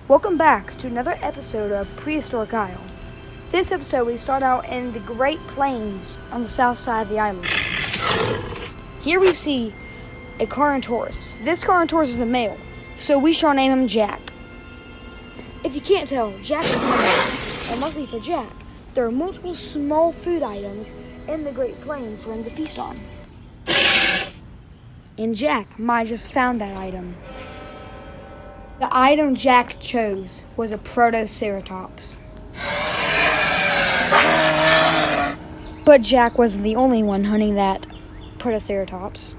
Welcome back to another episode of Prehistoric Isle. This episode we start out in the Great Plains on the south side of the island. Here we see a Carnotaurus. This Carnotaurus is a male, so we shall name him Jack. If you can't tell, Jack is hungry, and luckily for Jack, there are multiple small food items in the Great Plains for him to feast on. And Jack might have just found that item. The item Jack chose was a Protoceratops. But Jack wasn't the only one hunting that Protoceratops.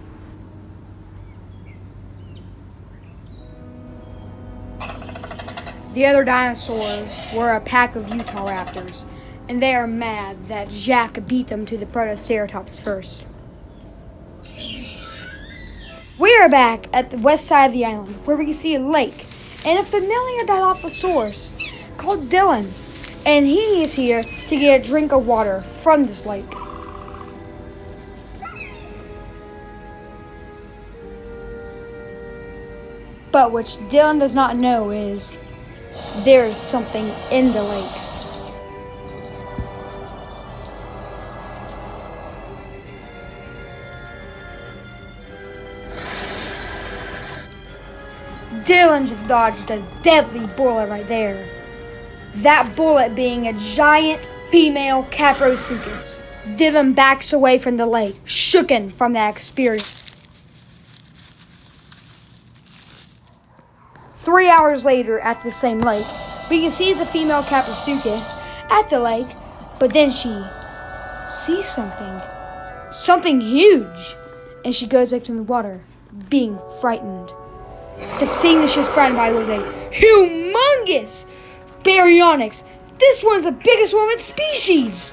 The other dinosaurs were a pack of Utah raptors, and they are mad that Jack beat them to the Protoceratops first. We are back at the west side of the island, where we can see a lake and a familiar Dilophosaurus called Dylan, and he is here to get a drink of water from this lake. But what Dylan does not know is there is something in the lake. Dylan just dodged a deadly bullet right there. That bullet being a giant female Caprosuchus. Dylan backs away from the lake, shooken from that experience. 3 hours later at the same lake, we can see the female Caprosuchus at the lake, but then she sees something huge, and she goes back to the water, being frightened. The thing that she was frightened by was a humongous Baryonyx. This one's the biggest one of its species.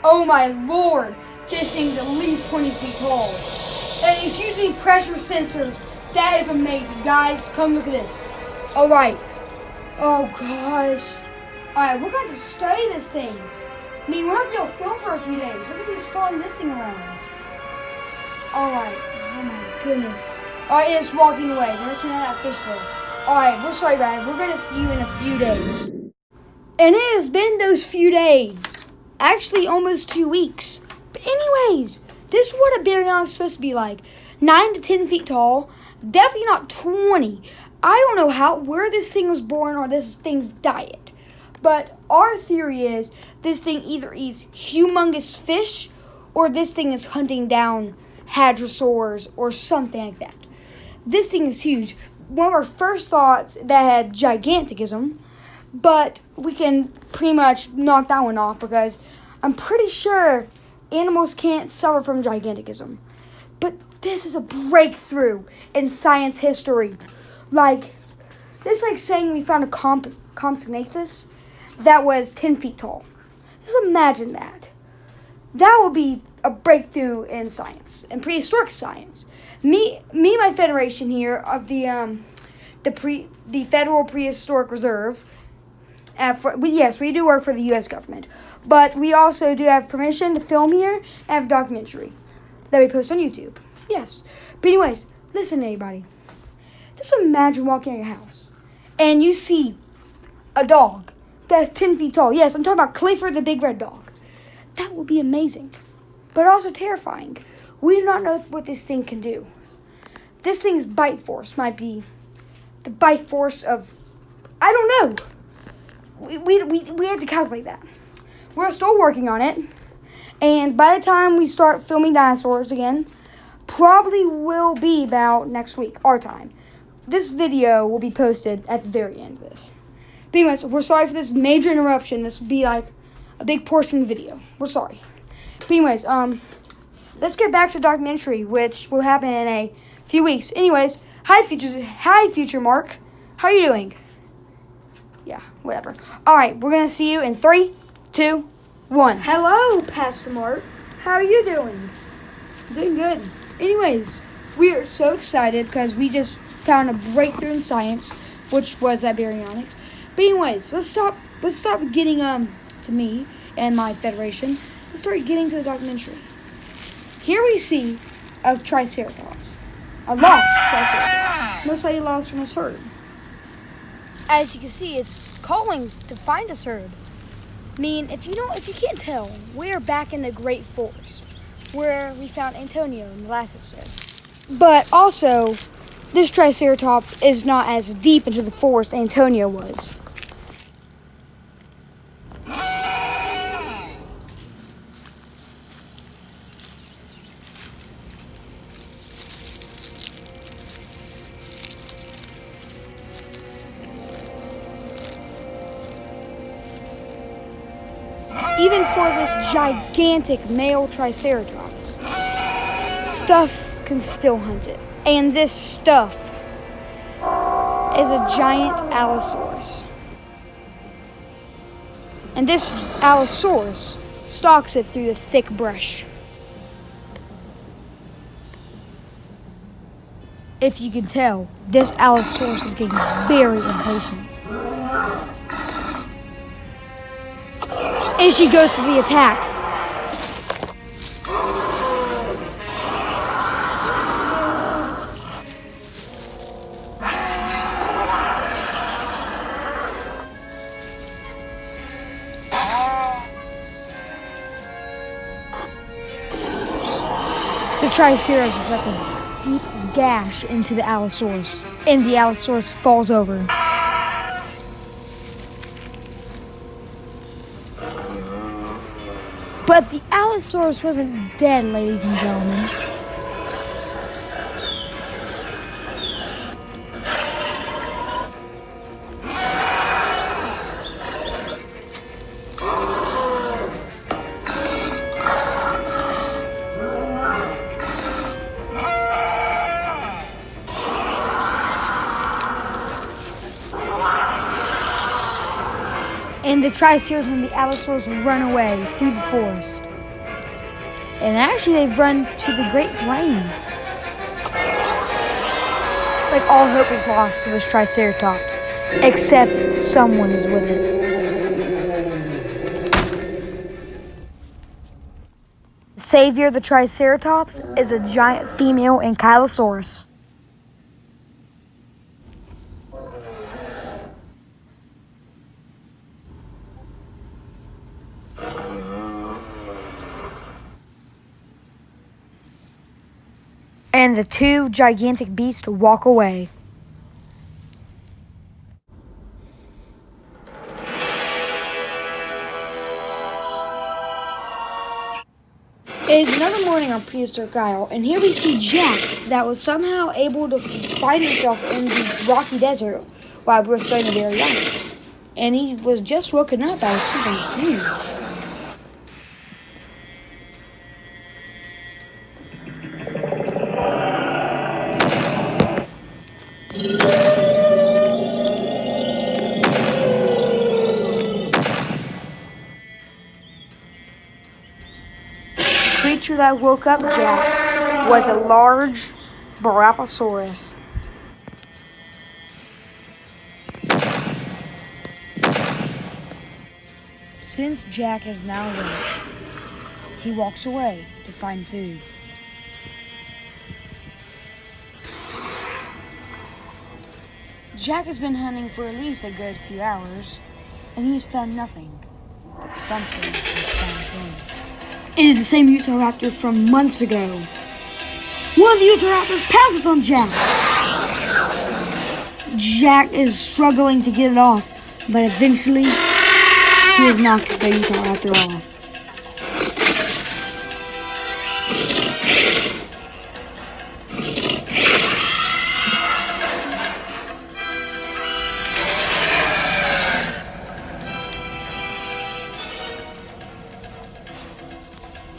Oh my lord, this thing's at least 20 feet tall. And it's using pressure sensors. That is amazing. Guys, come look at this. Alright. Oh gosh. Alright, we're going to study this thing. I mean, we're not going to film for a few days. We're going to just following this thing around. Alright. Oh my goodness. Alright, it's walking away. We're just gonna have that fish there. Alright, we're sorry about it. We're gonna see you in a few days. And it has been those few days. Actually, almost 2 weeks. But anyways, this is what a Baryonyx is supposed to be like. 9 to 10 feet tall. Definitely not 20. I don't know where this thing was born or this thing's diet. But our theory is this thing either eats humongous fish or this thing is hunting down hadrosaurs or something like that. This thing is huge. One of our first thoughts that had giganticism, but we can pretty much knock that one off because I'm pretty sure animals can't suffer from giganticism. But this is a breakthrough in science history. Like, this is like saying we found a Compsognathus that was 10 feet tall. Just imagine that. That would be a breakthrough in science, in prehistoric science. Me, my federation here of the Federal Prehistoric Reserve. Yes, we do work for the U.S. government, but we also do have permission to film here and have a documentary that we post on YouTube. Yes, but anyways, listen, everybody. Just imagine walking in your house and you see a dog that's 10 feet tall. Yes, I'm talking about Clifford the Big Red Dog. That would be amazing, but also terrifying. We do not know what this thing can do. This thing's bite force might be the bite force of, I don't know. We had to calculate that. We're still working on it. And by the time we start filming dinosaurs again, probably will be about next week, our time. This video will be posted at the very end of this. But anyways, we're sorry for this major interruption. This will be like a big portion of the video. We're sorry. But anyways, let's get back to the documentary, which will happen in a few weeks. Anyways, hi future Mark. How are you doing? Yeah, whatever. Alright, we're gonna see you in 3, 2, 1. Hello, Pastor Mark. How are you doing? Doing good. Anyways, we are so excited because we just found a breakthrough in science, which was that Baryonyx. But anyways, let's stop getting to me and my federation. Let's start getting to the documentary. Here we see a Triceratops. A lost Triceratops. Most likely lost from his herd. as you can see, it's calling to find us herd. I mean, if you can't tell, we're back in the Great Forest, where we found Antonio in the last episode. But also, this Triceratops is not as deep into the forest Antonio was. Even for this gigantic male Triceratops, Stuff can still hunt it. And this Stuff is a giant Allosaurus. And this Allosaurus stalks it through the thick brush. If you can tell, this Allosaurus is getting very impatient. And she goes for the attack. The Triceratops just left a deep gash into the Allosaurus, and the Allosaurus falls over. But the Allosaurus wasn't dead, ladies and gentlemen. And the Triceratops and the Allosaurus run away through the forest. And actually they've run to the Great Plains. Like all hope is lost to this Triceratops, except someone is with it. The savior of the Triceratops is a giant female Ankylosaurus. And the two gigantic beasts walk away. It is another morning on Prehistoric Isle, and here we see Jack that was somehow able to find himself in the rocky desert while we were studying the Baryonyx. And he was just woken up by something huge. The creature that woke up Jack was a large Baryonyx. Since Jack is now awake, he walks away to find food. Jack has been hunting for at least a good few hours, and he's found nothing, but something has found him. It is the same Utahraptor from months ago. One of the Utahraptors passes on Jack. Jack is struggling to get it off, but eventually he has knocked the Utahraptor off.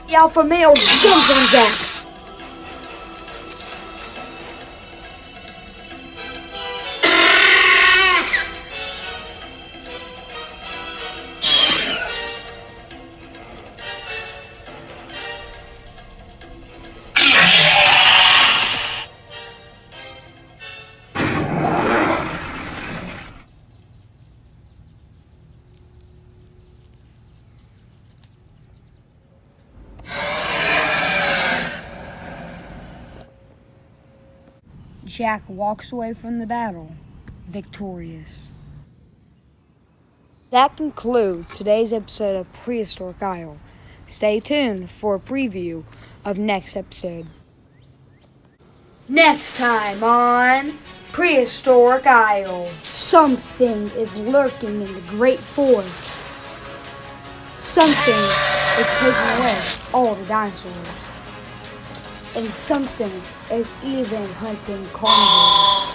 The alpha male jumps on Jack. Jack walks away from the battle, victorious. That concludes today's episode of Prehistoric Isle. Stay tuned for a preview of next episode. Next time on Prehistoric Isle. Something is lurking in the great forest. Something is taking away all the dinosaurs. And something is even hunting carnivores.